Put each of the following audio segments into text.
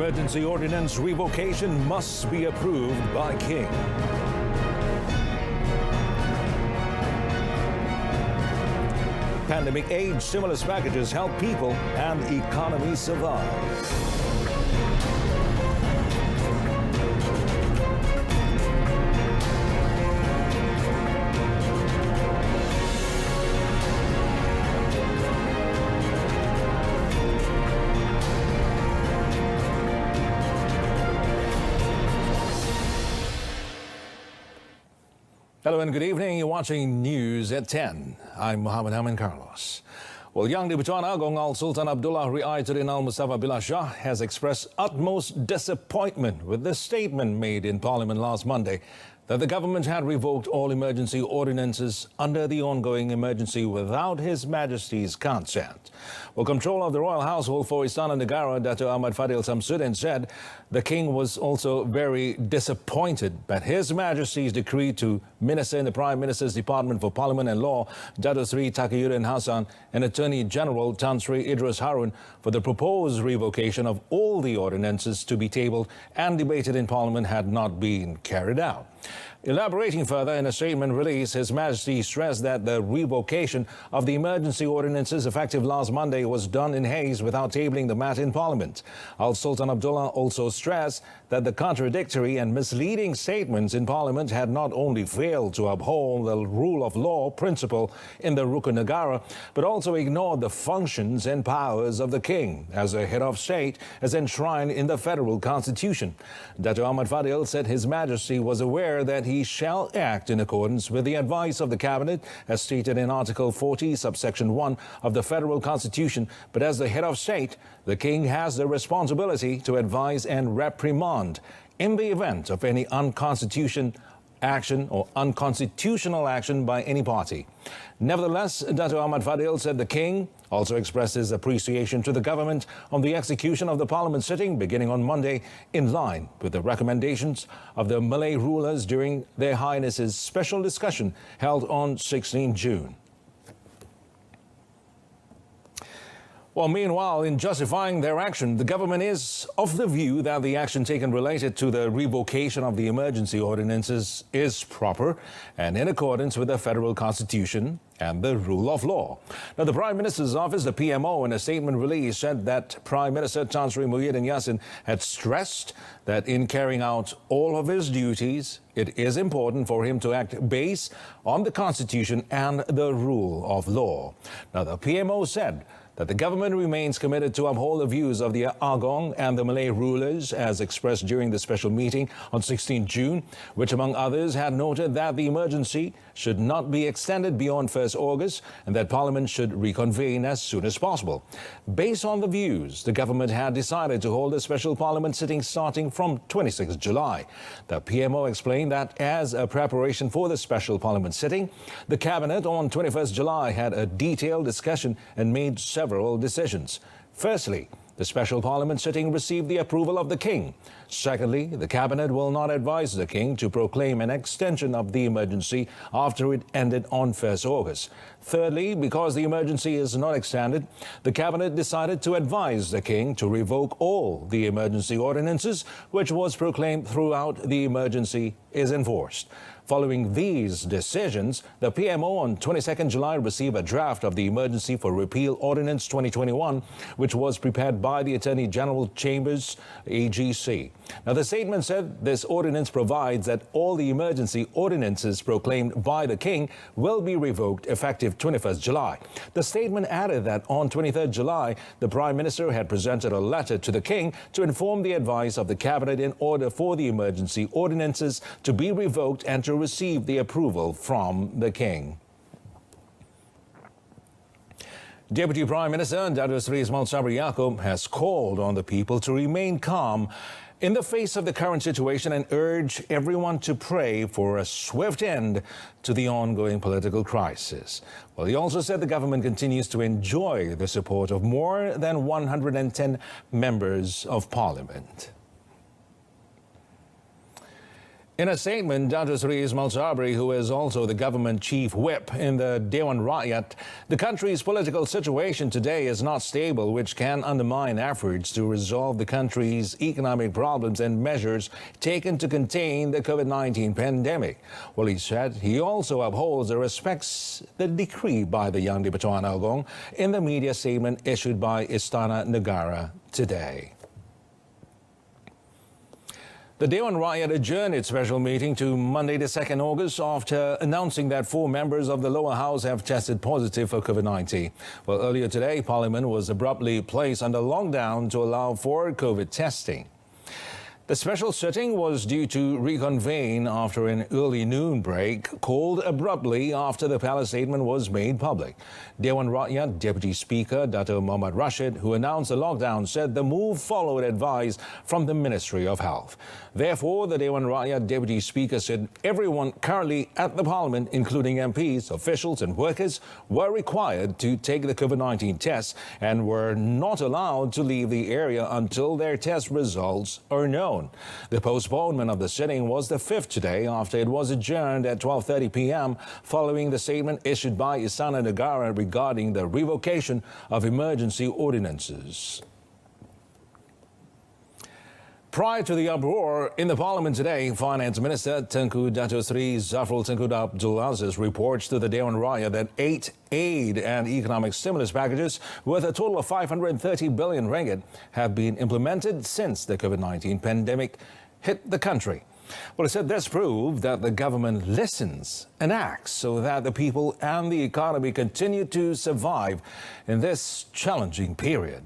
Emergency ordinance revocation must be approved by King. Pandemic aid stimulus packages help people and economy survive. Hello and good evening. You're watching News at 10. I'm Muhammad Amin Carlos. Well, Yang di-Pertuan Agong Al-Sultan Abdullah Ri'ayatuddin Al-Mustafa Billah Shah has expressed utmost disappointment with the statement made in Parliament last Monday that the government had revoked all emergency ordinances under the ongoing emergency without His Majesty's consent. Well, control of the royal household for Istana Negara, Dato' Ahmad Fadil Samsudin, said the king was also very disappointed that His Majesty's decree to Minister in the Prime Minister's Department for Parliament and Law, Dato' Sri Taqiyuddin Hassan, and Attorney General Tan Sri Idris Harun for the proposed revocation of all the ordinances to be tabled and debated in Parliament had not been carried out. Elaborating further in a statement released, His Majesty stressed that the revocation of the emergency ordinances effective last Monday was done in haste without tabling the matter in Parliament. Al-Sultan Abdullah also stressed that the contradictory and misleading statements in Parliament had not only failed to uphold the rule of law principle in the Rukun Negara, but also ignored the functions and powers of the king as a head of state as enshrined in the federal constitution. Dato' Ahmad Fadil said His Majesty was aware that he shall act in accordance with the advice of the Cabinet as stated in Article 40, subsection 1 of the Federal Constitution, but as the head of state, the King has the responsibility to advise and reprimand in the event of any unconstitutional action by any party. Nevertheless, Dato' Ahmad Fadil said the King also expressed his appreciation to the government on the execution of the Parliament sitting beginning on Monday in line with the recommendations of the Malay rulers during Their Highnesses' special discussion held on 16 June. Well, meanwhile, in justifying their action, the government is of the view that the action taken related to the revocation of the emergency ordinances is proper and in accordance with the federal constitution and the rule of law. Now, the Prime Minister's office, the PMO, in a statement released, said that Prime Minister Tan Sri Muhyiddin Yassin had stressed that in carrying out all of his duties, it is important for him to act based on the constitution and the rule of law. Now, the PMO said that the government remains committed to uphold the views of the Agong and the Malay rulers as expressed during the special meeting on 16 June, which among others had noted that the emergency should not be extended beyond 1st August and that Parliament should reconvene as soon as possible. Based on the views, the government had decided to hold a special Parliament sitting starting from 26 July. The PMO explained that as a preparation for the special Parliament sitting, the Cabinet on 21st July had a detailed discussion and made several decisions. Firstly, the special Parliament sitting received the approval of the King. Secondly, the Cabinet will not advise the King to proclaim an extension of the emergency after it ended on 1st August. Thirdly, because the emergency is not extended, the Cabinet decided to advise the King to revoke all the emergency ordinances, which was proclaimed throughout the emergency is enforced. Following these decisions, the PMO on 22nd July received a draft of the Emergency for Repeal Ordinance 2021, which was prepared by the Attorney General Chambers, AGC. Now, the statement said this ordinance provides that all the emergency ordinances proclaimed by the King will be revoked effective 21st July. The statement added that on 23rd July, the Prime Minister had presented a letter to the King to inform the advice of the Cabinet in order for the emergency ordinances to be revoked and to receive the approval from the King. Deputy Prime Minister Dato' Sri Ismail Sabri Yaakob has called on the people to remain calm in the face of the current situation and urge everyone to pray for a swift end to the ongoing political crisis. Well, he also said the government continues to enjoy the support of more than 110 members of Parliament. In a statement, Dato Sri Ismail Sabri, who is also the government chief whip in the Dewan Rakyat, the country's political situation today is not stable, which can undermine efforts to resolve the country's economic problems and measures taken to contain the COVID-19 pandemic. Well, he said he also upholds and respects the decree by the Yang di-Pertuan Agong in the media statement issued by Istana Negara today. The Dewan Rakyat adjourned its special meeting to Monday the 2nd August after announcing that 4 members of the lower house have tested positive for COVID-19. Well, earlier today, Parliament was abruptly placed under lockdown to allow for COVID testing. The special sitting was due to reconvene after an early noon break, called abruptly after the palace statement was made public. Dewan Rakyat Deputy Speaker Dato Muhammad Rashid, who announced the lockdown, said the move followed advice from the Ministry of Health. Therefore, the Dewan Rakyat Deputy Speaker said everyone currently at the Parliament, including MPs, officials and workers, were required to take the COVID-19 test and were not allowed to leave the area until their test results are known. The postponement of the sitting was the 5th today after it was adjourned at 12:30 p.m. following the statement issued by Istana Negara regarding the revocation of emergency ordinances. Prior to the uproar in the Parliament today, Finance Minister Tengku Dato Sri Zafrul Tengku Abdul Aziz reports to the Dewan Rakyat that 8 aid and economic stimulus packages worth a total of 530 billion ringgit have been implemented since the COVID-19 pandemic hit the country. Well, he said this proved that the government listens and acts so that the people and the economy continue to survive in this challenging period.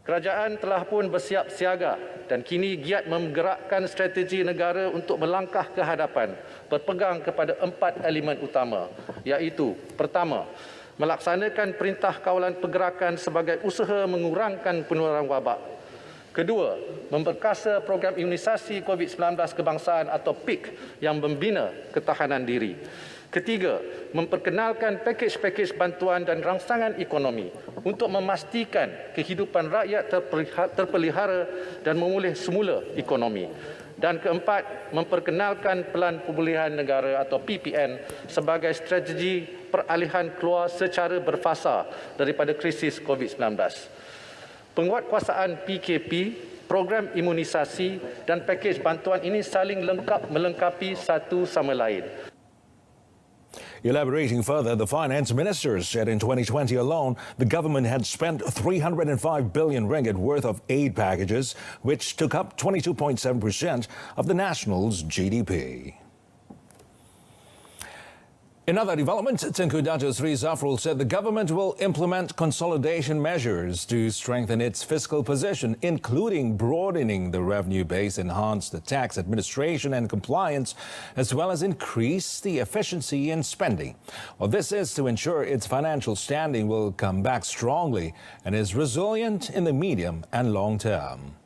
Kerajaan telah pun bersiap siaga dan kini giat menggerakkan strategi negara untuk melangkah ke hadapan berpegang kepada 4 elemen utama, iaitu pertama, melaksanakan perintah kawalan pergerakan sebagai usaha mengurangkan penularan wabak. Kedua, memperkasa program imunisasi COVID-19 kebangsaan atau PIK yang membina ketahanan diri. Ketiga, memperkenalkan pakej-pakej bantuan dan rangsangan ekonomi untuk memastikan kehidupan rakyat terpelihara dan memulih semula ekonomi. Dan keempat, memperkenalkan Pelan Pemulihan Negara atau PPN sebagai strategi peralihan keluar secara berfasa daripada krisis COVID-19. Penguatkuasaan PKP, program imunisasi dan pakej bantuan ini saling melengkapi satu sama lain. Elaborating further, the finance minister said in 2020 alone, the government had spent 305 billion ringgit worth of aid packages, which took up 22.7% of the national's GDP. In other developments, Tengku Dato Sri Zafrul said the government will implement consolidation measures to strengthen its fiscal position, including broadening the revenue base, enhance the tax administration and compliance, as well as increase the efficiency in spending. Well, this is to ensure its financial standing will come back strongly and is resilient in the medium and long term.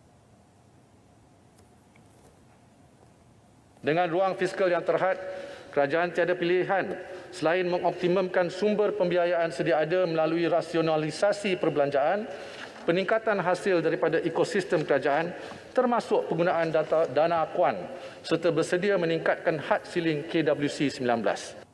Dengan ruang fiskal yang terhad, kerajaan tiada pilihan selain mengoptimumkan sumber pembiayaan sedia ada melalui rasionalisasi perbelanjaan, peningkatan hasil daripada ekosistem kerajaan termasuk penggunaan dana akuan serta bersedia meningkatkan had siling KWC 19.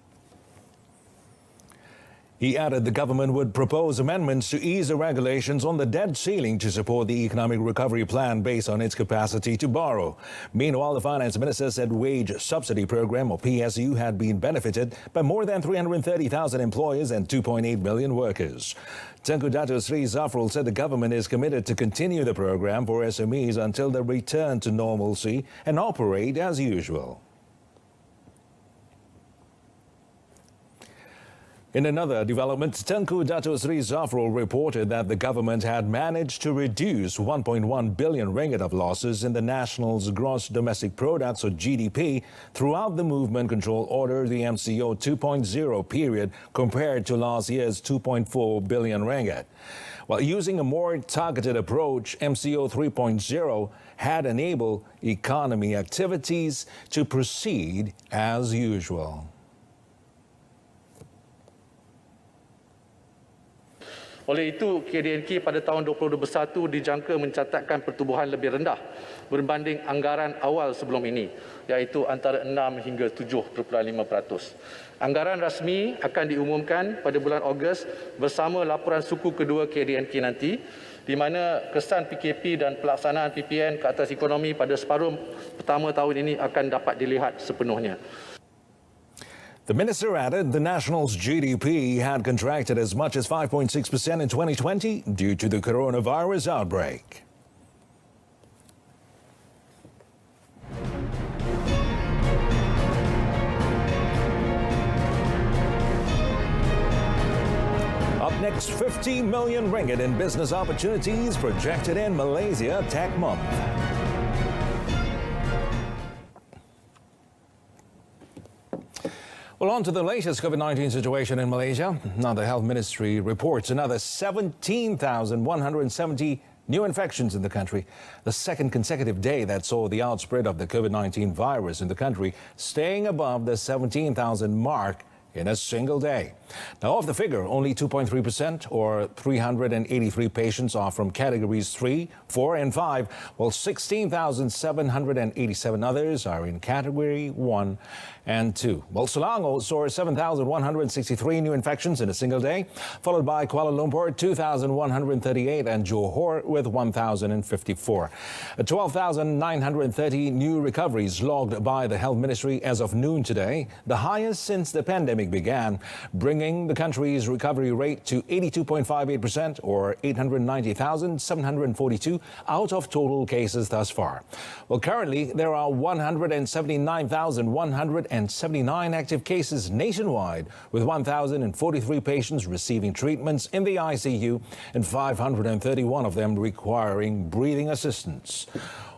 He added the government would propose amendments to ease the regulations on the debt ceiling to support the economic recovery plan based on its capacity to borrow. Meanwhile, the finance minister said wage subsidy program, or PSU, had been benefited by more than 330,000 employers and 2.8 million workers. Tengku Dato Sri Zafrul said the government is committed to continue the program for SMEs until they return to normalcy and operate as usual. In another development, Tengku Dato Sri Zafrul reported that the government had managed to reduce 1.1 billion ringgit of losses in the national's gross domestic products, or GDP, throughout the movement control order, the MCO 2.0 period, compared to last year's 2.4 billion ringgit. While using a more targeted approach, MCO 3.0 had enabled economy activities to proceed as usual. Oleh itu, KDNK pada tahun 2021 dijangka mencatatkan pertumbuhan lebih rendah berbanding anggaran awal sebelum ini, iaitu antara 6 hingga 7.5%. Anggaran rasmi akan diumumkan pada bulan Ogos bersama laporan suku kedua KDNK nanti, di mana kesan PKP dan pelaksanaan PPN ke atas ekonomi pada separuh pertama tahun ini akan dapat dilihat sepenuhnya. The minister added the national's GDP had contracted as much as 5.6% in 2020 due to the coronavirus outbreak. Up next, 50 million ringgit in business opportunities projected in Malaysia Tech Month. Well, on to the latest COVID-19 situation in Malaysia. Now, the Health Ministry reports another 17,170 new infections in the country, the second consecutive day that saw the outspread of the COVID-19 virus in the country staying above the 17,000 mark in a single day. Now, of the figure, only 2.3% or 383 patients are from categories 3, 4 and 5, while 16,787 others are in category 1 and 2. Well, Selangor saw 7,163 new infections in a single day, followed by Kuala Lumpur, 2,138, and Johor with 1,054. 12,930 new recoveries logged by the Health Ministry as of noon today, the highest since the pandemic began, bringing the country's recovery rate to 82.58% or 890,742 out of total cases thus far. Well, currently there are 179,179 active cases nationwide, with 1,043 patients receiving treatments in the ICU and 531 of them requiring breathing assistance.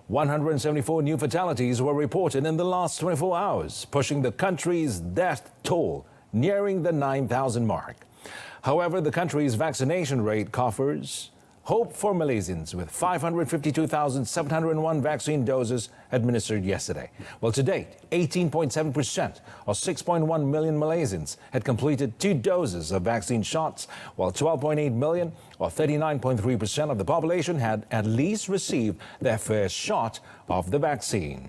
174 new fatalities were reported in the last 24 hours, pushing the country's death toll nearing the 9,000 mark. However, the country's vaccination rate coffers hope for Malaysians, with 552,701 vaccine doses administered yesterday. Well, to date, 18.7% or 6.1 million Malaysians had completed 2 doses of vaccine shots, while 12.8 million or 39.3% of the population had at least received their first shot of the vaccine.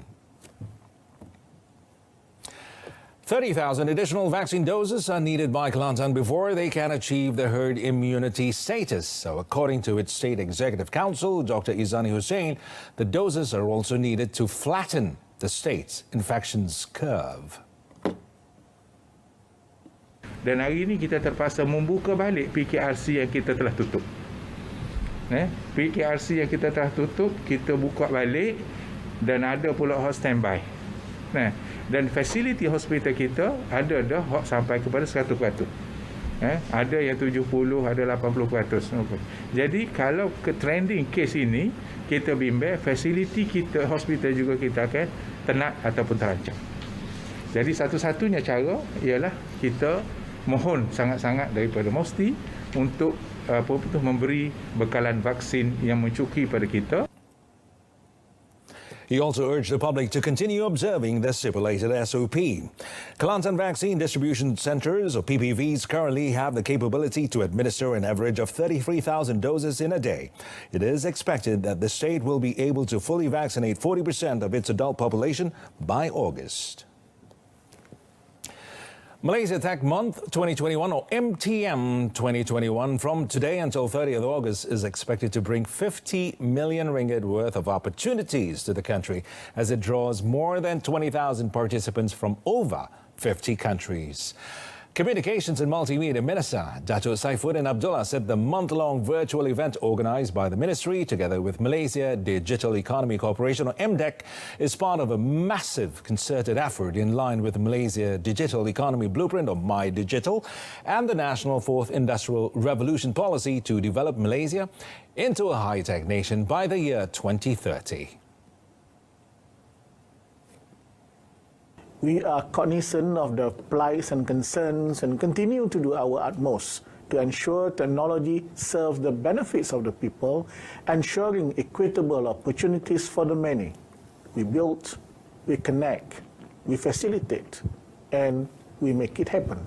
30,000 additional vaccine doses are needed by Kelantan before they can achieve the herd immunity status. So, according to its State Executive Council, Dr. Izani Hussein, the doses are also needed to flatten the state's infections curve. Dan hari ini kita terpaksa membuka balik PKRC yang kita telah tutup. PKRC yang kita telah tutup, kita buka balik dan ada pula hot standby. Dan fasiliti hospital kita ada dah sampai kepada 100%. Ada yang 70, ada 80%. Jadi kalau ke trending case ini, kita bimbang fasiliti kita, hospital juga kita akan tenat ataupun terancam. Jadi satu-satunya cara ialah kita mohon sangat-sangat daripada MOSTI untuk memberi bekalan vaksin yang mencukupi pada kita. He also urged the public to continue observing the stipulated SOP. Kelantan Vaccine Distribution Centres, or PPVs, currently have the capability to administer an average of 33,000 doses in a day. It is expected that the state will be able to fully vaccinate 40% of its adult population by August. Malaysia Tech Month 2021, or MTM 2021, from today until 30th August is expected to bring 50 million ringgit worth of opportunities to the country as it draws more than 20,000 participants from over 50 countries. Communications and Multimedia Minister Dato' Saifuddin Abdullah said the month-long virtual event organised by the ministry together with Malaysia Digital Economy Corporation, or MDEC, is part of a massive concerted effort in line with Malaysia Digital Economy Blueprint, or My Digital, and the National Fourth Industrial Revolution policy to develop Malaysia into a high-tech nation by the year 2030. We are cognizant of the plights and concerns and continue to do our utmost to ensure technology serves the benefits of the people, ensuring equitable opportunities for the many. We build, we connect, we facilitate, and we make it happen.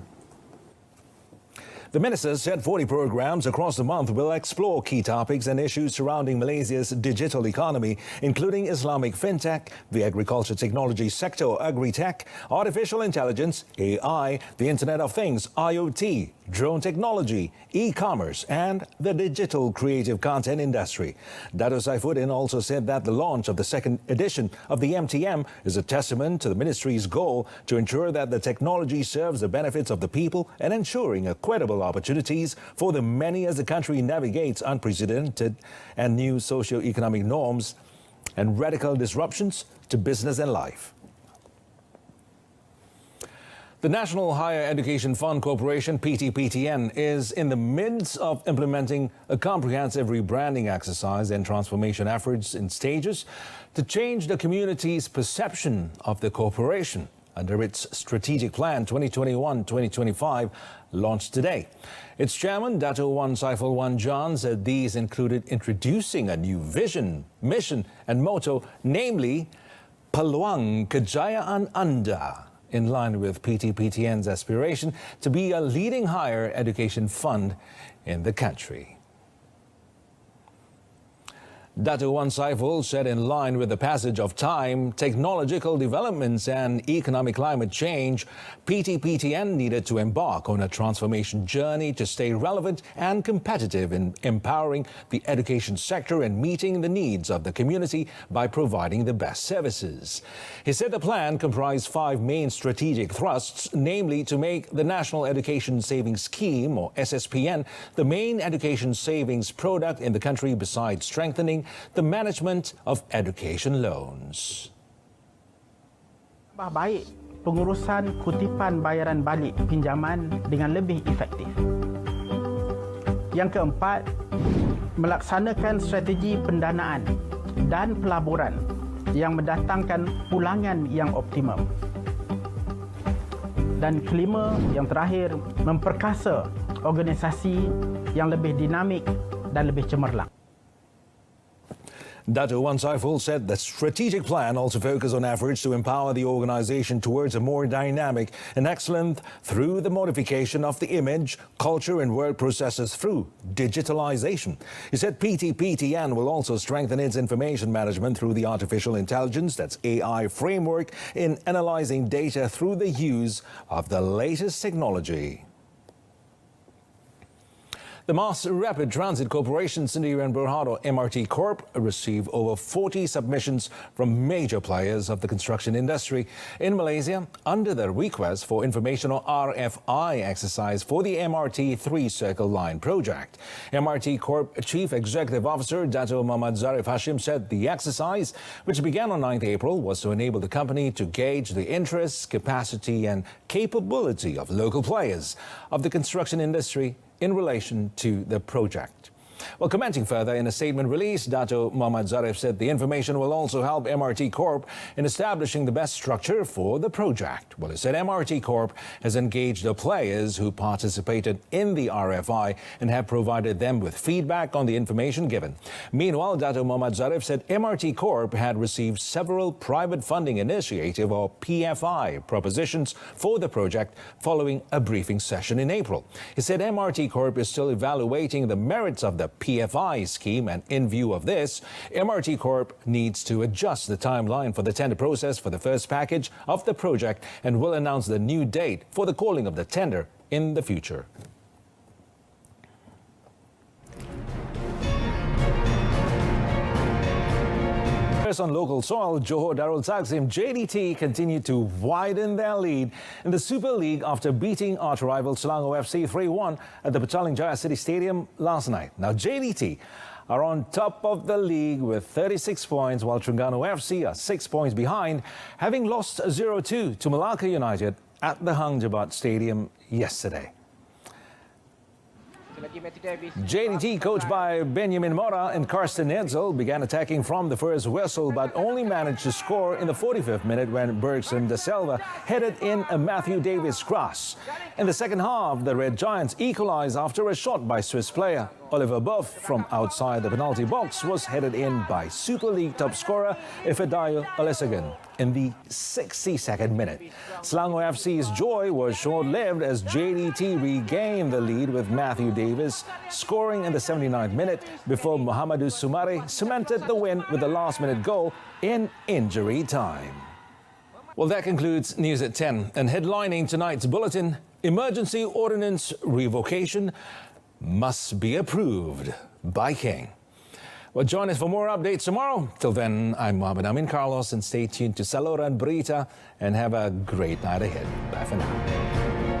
The minister said 40 programs across the month will explore key topics and issues surrounding Malaysia's digital economy, including Islamic fintech, the agriculture technology sector, agri-tech, artificial intelligence, AI, the Internet of Things, IoT, drone technology, e-commerce, and the digital creative content industry. Dato' Saifuddin also said that the launch of the second edition of the MTM is a testament to the ministry's goal to ensure that the technology serves the benefits of the people and ensuring equitable opportunities for the many as the country navigates unprecedented and new socio-economic norms and radical disruptions to business and life. The National Higher Education Fund Corporation, PTPTN, is in the midst of implementing a comprehensive rebranding exercise and transformation efforts in stages to change the community's perception of the corporation under its Strategic Plan 2021-2025 launched today. Its chairman, Dato' Wan Saiful Wan John, said these included introducing a new vision, mission and motto, namely, Peluang Kejayaan Anda, in line with PTPTN's aspiration to be a leading higher education fund in the country. Dato' Wan Saiful said in line with the passage of time, technological developments and economic climate change, PTPTN needed to embark on a transformation journey to stay relevant and competitive in empowering the education sector and meeting the needs of the community by providing the best services. He said the plan comprised 5 main strategic thrusts, namely to make the National Education Savings Scheme, or SSPN, the main education savings product in the country besides strengthening the management of education loans. Baik pengurusan kutipan bayaran balik pinjaman dengan lebih efektif. Yang keempat, melaksanakan strategi pendanaan dan pelaburan yang mendatangkan pulangan yang optimum. Dan kelima, yang terakhir, memperkasa organisasi yang lebih dinamik dan lebih cemerlang. Dato' Wan Saiful said the strategic plan also focused on efforts to empower the organization towards a more dynamic and excellent through the modification of the image, culture and work processes through digitalization. He said PTPTN will also strengthen its information management through the artificial intelligence, that's AI framework, in analyzing data through the use of the latest technology. The Mass Rapid Transit Corporation, Sendirian Berhad, MRT Corp, received over 40 submissions from major players of the construction industry in Malaysia under the request for information on RFI exercise for the MRT 3-Circle Line project. MRT Corp Chief Executive Officer Dato' Muhammad Zarif Hashim said the exercise, which began on 9th April, was to enable the company to gauge the interests, capacity and capability of local players of the construction industry in relation to the project. Well, commenting further in a statement released, Dato' Muhammad Zarif said the information will also help MRT Corp in establishing the best structure for the project. Well, he said MRT Corp has engaged the players who participated in the RFI and have provided them with feedback on the information given. Meanwhile, Dato' Muhammad Zarif said MRT Corp had received several private funding initiative or PFI propositions for the project following a briefing session in April. He said MRT Corp is still evaluating the merits of the PFI scheme, and in view of this, MRT Corp needs to adjust the timeline for the tender process for the first package of the project and will announce the new date for the calling of the tender in the future. First on local soil, Johor Darul Taksim JDT continued to widen their lead in the Super League after beating arch rival Selangor FC 3-1 at the Petaling Jaya City Stadium last night. Now JDT are on top of the league with 36 points, while Terengganu FC are 6 points behind, having lost 0-2 to Malacca United at the Hang Jebat Stadium yesterday. JDT, coached by Benjamin Mora and Karsten Netzel, began attacking from the first whistle but only managed to score in the 45th minute when Bergson da Silva headed in a Matthew Davis cross. In the second half, the Red Giants equalized after a shot by Swiss player Oliver Buff from outside the penalty box was headed in by Super League top scorer Ifedayo Olesegun in the 62nd minute. Selangor FC's joy was short-lived as JDT regained the lead with Matthew Davis scoring in the 79th minute before Muhammadu Sumare cemented the win with a last-minute goal in injury time. Well, that concludes News at 10. And headlining tonight's bulletin, emergency ordinance revocation must be approved by King. Well, join us for more updates tomorrow. Till then, I'm Mohammed Amin Carlos, and stay tuned to Saluran Berita and have a great night ahead. Bye for now.